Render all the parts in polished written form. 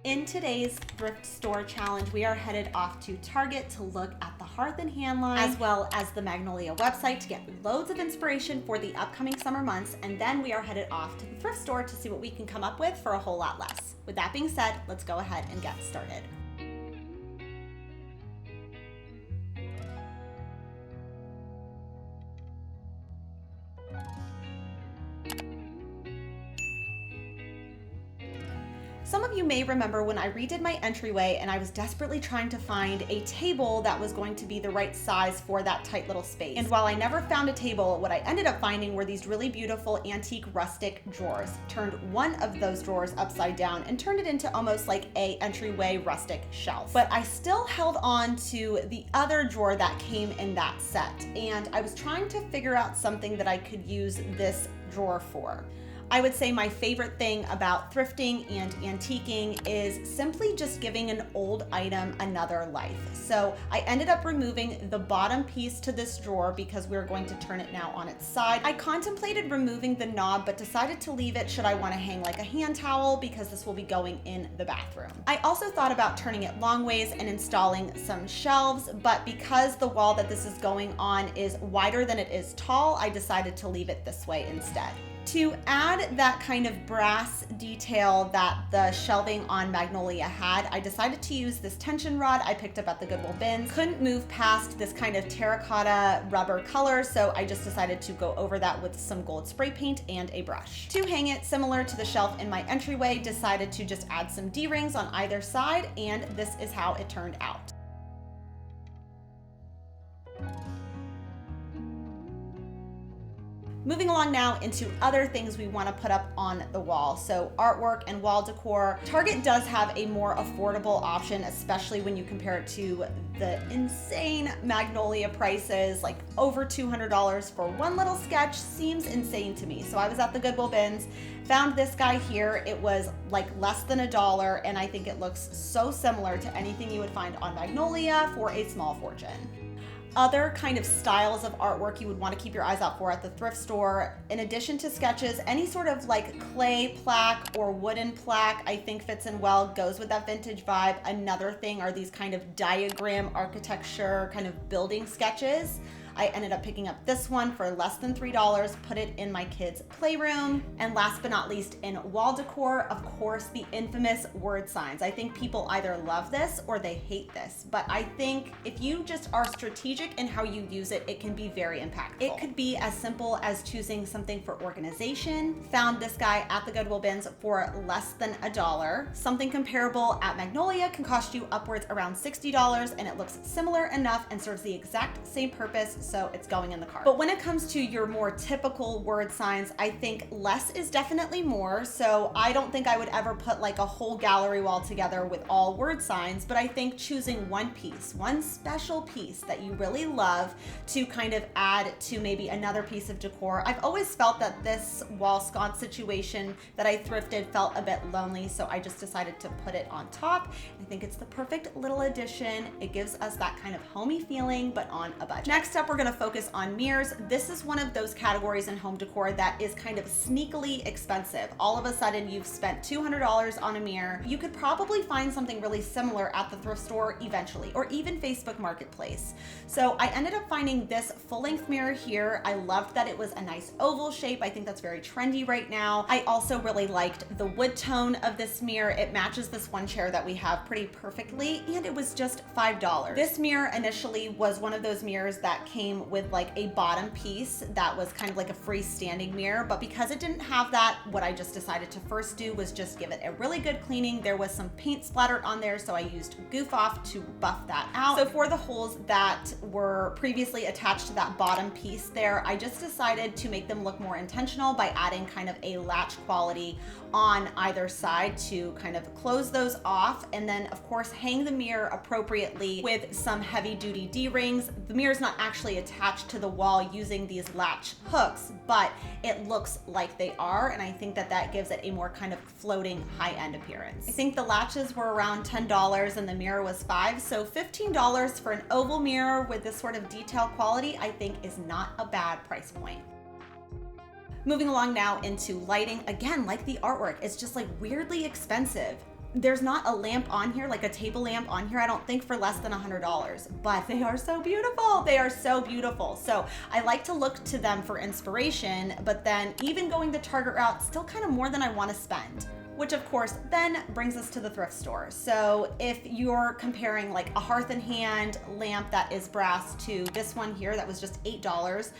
In today's thrift store challenge, we are headed off to Target to look at the Hearth and Hand line, as well as the Magnolia website to get loads of inspiration for the upcoming summer months. And then we are headed off to the thrift store to see what we can come up with for a whole lot less. With that being said, let's go ahead and get started. Some of you may remember when I redid my entryway and I was desperately trying to find a table that was going to be the right size for that tight little space. And while I never found a table, what I ended up finding were these really beautiful antique rustic drawers. Turned one of those drawers upside down and turned it into almost like a entryway rustic shelf. But I still held on to the other drawer that came in that set. And I was trying to figure out something that I could use this drawer for. I would say my favorite thing about thrifting and antiquing is simply just giving an old item another life. So I ended up removing the bottom piece to this drawer because we're going to turn it now on its side. I contemplated removing the knob, but decided to leave it should I want to hang like a hand towel because this will be going in the bathroom. I also thought about turning it long ways and installing some shelves, but because the wall that this is going on is wider than it is tall, I decided to leave it this way instead. To add that kind of brass detail that the shelving on Magnolia had, I decided to use this tension rod I picked up at the Goodwill bins. Couldn't move past this kind of terracotta rubber color, so I just decided to go over that with some gold spray paint and a brush. To hang it similar to the shelf in my entryway, decided to just add some D-rings on either side, and this is how it turned out. Moving along now into other things we want to put up on the wall. So artwork and wall decor. Target does have a more affordable option, especially when you compare it to the insane Magnolia prices. Like over $200 for one little sketch seems insane to me. So I was at the Goodwill bins, found this guy here. It was like less than $1, and I think it looks so similar to anything you would find on Magnolia for a small fortune. Other kind of styles of artwork you would want to keep your eyes out for at the thrift store, in addition to sketches, any sort of like clay plaque or wooden plaque I think fits in well, goes with that vintage vibe. Another thing are these kind of diagram architecture kind of building sketches. I ended up picking up this one for less than $3, put it in my kids' playroom. And last but not least, in wall decor, of course, the infamous word signs. I think people either love this or they hate this, but I think if you just are strategic in how you use it, it can be very impactful. It could be as simple as choosing something for organization. Found this guy at the Goodwill bins for less than $1. Something comparable at Magnolia can cost you upwards around $60, and it looks similar enough and serves the exact same purpose, so it's going in the cart. But when it comes to your more typical word signs, I think less is definitely more. So I don't think I would ever put like a whole gallery wall together with all word signs, but I think choosing one piece, one special piece that you really love to kind of add to maybe another piece of decor. I've always felt that this wall sconce situation that I thrifted felt a bit lonely, so I just decided to put it on top. I think it's the perfect little addition. It gives us that kind of homey feeling, but on a budget. Next up, we're going to focus on mirrors. This is one of those categories in home decor that is kind of sneakily expensive. All of a sudden you've spent $200 on a mirror. You could probably find something really similar at the thrift store eventually, or even Facebook Marketplace. So I ended up finding this full-length mirror here. I loved that it was a nice oval shape. I think that's very trendy right now. I also really liked the wood tone of this mirror. It matches this one chair that we have pretty perfectly, and it was just $5. This mirror initially was one of those mirrors that came with like a bottom piece that was kind of like a freestanding mirror, but because it didn't have that, what I just decided to first do was just give it a really good cleaning. There was some paint splattered on there, so I used Goof Off to buff that out. So for the holes that were previously attached to that bottom piece there, I just decided to make them look more intentional by adding kind of a latch quality on either side to kind of close those off, and then of course hang the mirror appropriately with some heavy duty D-rings. The mirror is not actually attached to the wall using these latch hooks, but it looks like they are, and I think that that gives it a more kind of floating high-end appearance. I think the latches were around $10 and the mirror was $5, so $15 for an oval mirror with this sort of detail quality I think is not a bad price point. Moving along now into lighting. Again, like the artwork, it's just like weirdly expensive. There's not a lamp on here, like a table lamp on here, I don't think, for less than $100, but they are so beautiful. They are so beautiful. So I like to look to them for inspiration, but then even going the Target route, still kind of more than I want to spend. Which of course then brings us to the thrift store. So if you're comparing like a Hearth and Hand lamp that is brass to this one here that was just $8,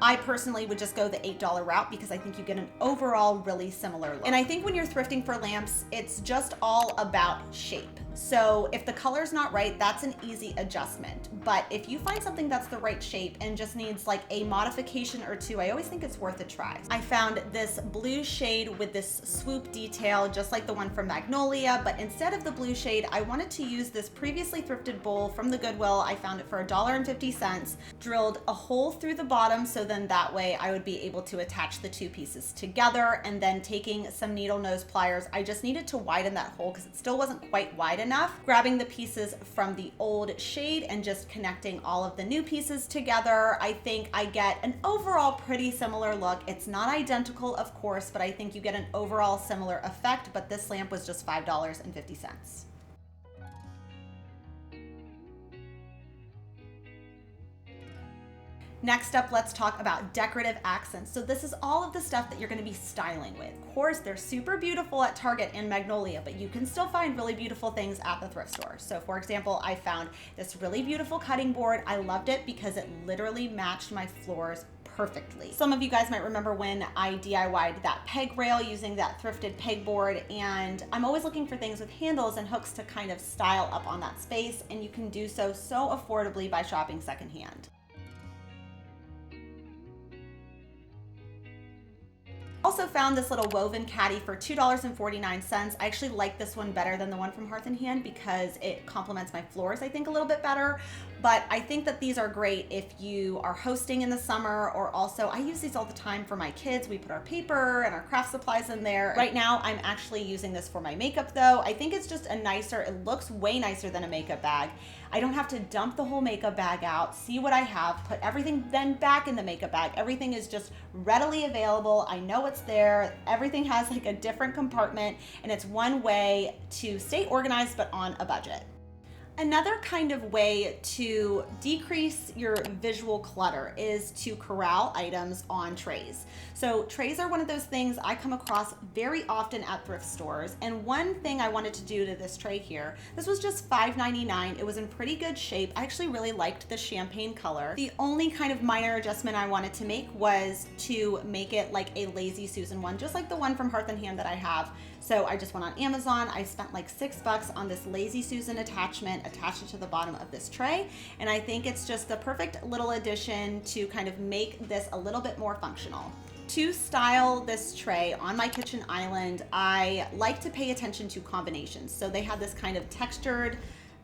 I personally would just go the $8 route because I think you get an overall really similar look. And I think when you're thrifting for lamps, it's just all about shape. So if the color's not right, that's an easy adjustment. But if you find something that's the right shape and just needs like a modification or two, I always think it's worth a try. I found this blue shade with this swoop detail, just like the one from Magnolia, but instead of the blue shade, I wanted to use this previously thrifted bowl from the Goodwill. I found it for $1.50, drilled a hole through the bottom, so then that way I would be able to attach the two pieces together, and then taking some needle nose pliers, I just needed to widen that hole because it still wasn't quite wide enough, grabbing the pieces from the old shade and just connecting all of the new pieces together. I think I get an overall pretty similar look. It's not identical, of course, but I think you get an overall similar effect, but this lamp was just $5.50. Next up, let's talk about decorative accents. So this is all of the stuff that you're gonna be styling with. Of course, they're super beautiful at Target and Magnolia, but you can still find really beautiful things at the thrift store. So for example, I found this really beautiful cutting board. I loved it because it literally matched my floors perfectly. Some of you guys might remember when I DIY'd that peg rail using that thrifted pegboard, and I'm always looking for things with handles and hooks to kind of style up on that space, and you can do so affordably by shopping secondhand. Also found this little woven caddy for $2.49. I actually like this one better than the one from Hearth and Hand because it complements my floors, I think, a little bit better. But I think that these are great if you are hosting in the summer, or also I use these all the time for my kids. We put our paper and our craft supplies in there. Right now, I'm actually using this for my makeup though. I think it's just a nicer, it looks way nicer than a makeup bag. I don't have to dump the whole makeup bag out, see what I have, put everything then back in the makeup bag. Everything is just readily available. I know it's there. Everything has like a different compartment, and it's one way to stay organized but on a budget. Another kind of way to decrease your visual clutter is to corral items on trays. So trays are one of those things I come across very often at thrift stores. And one thing I wanted to do to this tray here, this was just $5.99. It was in pretty good shape. I actually really liked the champagne color. The only kind of minor adjustment I wanted to make was to make it like a Lazy Susan one, just like the one from Hearth and Hand that I have. So I just went on Amazon. I spent like $6 on this Lazy Susan attachment, attached it to the bottom of this tray. And I think it's just the perfect little addition to kind of make this a little bit more functional. To style this tray on my kitchen island, I like to pay attention to combinations. So they have this kind of textured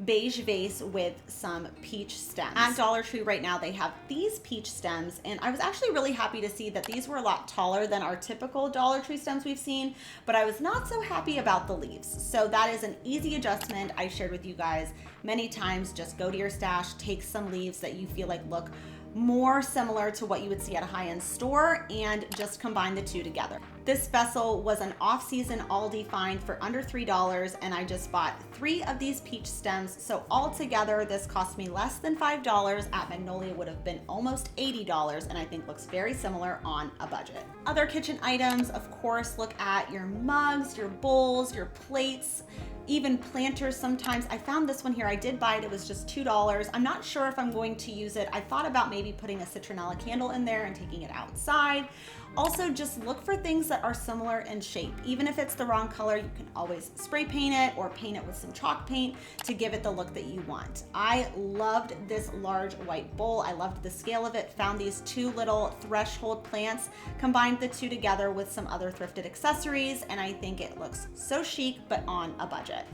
beige vase with some peach stems. At Dollar Tree right now, they have these peach stems, and I was actually really happy to see that these were a lot taller than our typical Dollar Tree stems we've seen, but I was not so happy about the leaves. So that is an easy adjustment I shared with you guys many times. Just go to your stash, take some leaves that you feel like look more similar to what you would see at a high-end store, and just combine the two together. This vessel was an off-season Aldi find for under $3, and I just bought 3 of these peach stems. So altogether, this cost me less than $5. At Magnolia would have been almost $80, and I think looks very similar on a budget. Other kitchen items, of course, look at your mugs, your bowls, your plates, even planters sometimes. I found this one here. I did buy it. It was just $2. I'm not sure if I'm going to use it. I thought about maybe putting a citronella candle in there and taking it outside. Also, just look for things that are similar in shape. Even if it's the wrong color, you can always spray paint it or paint it with some chalk paint to give it the look that you want. I loved this large white bowl. I loved the scale of it. Found these 2 little threshold plants, combined the 2 together with some other thrifted accessories, and I think it looks so chic, but on a budget.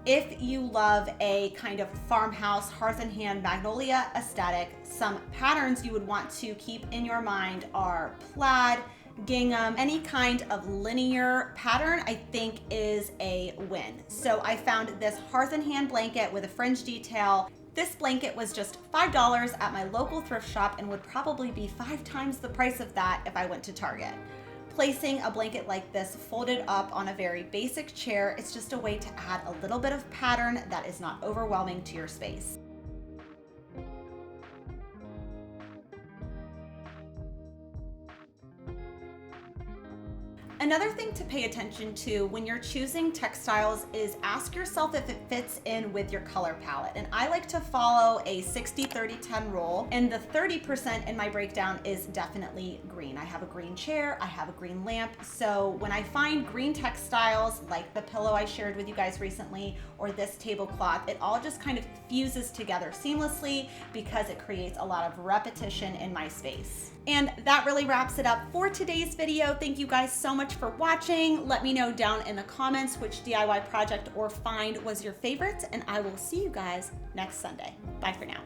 If you love a kind of farmhouse, Hearth and Hand, Magnolia aesthetic, some patterns you would want to keep in your mind are plaid, gingham, any kind of linear pattern, I think is a win. So I found this Hearth and Hand blanket with a fringe detail. This blanket was just $5 at my local thrift shop and would probably be 5 times the price of that if I went to Target. placing a blanket like this folded up on a very basic chair is just a way to add a little bit of pattern that is not overwhelming to your space. Another thing to pay attention to when you're choosing textiles is ask yourself if it fits in with your color palette. And I like to follow a 60-30-10 rule, and the 30% in my breakdown is definitely green. I have a green chair, I have a green lamp, so when I find green textiles like the pillow I shared with you guys recently or this tablecloth, it all just kind of fuses together seamlessly because it creates a lot of repetition in my space. And that really wraps it up for today's video. Thank you guys so much for watching. Let me know down in the comments which DIY project or find was your favorite, and I will see you guys next Sunday. Bye for now.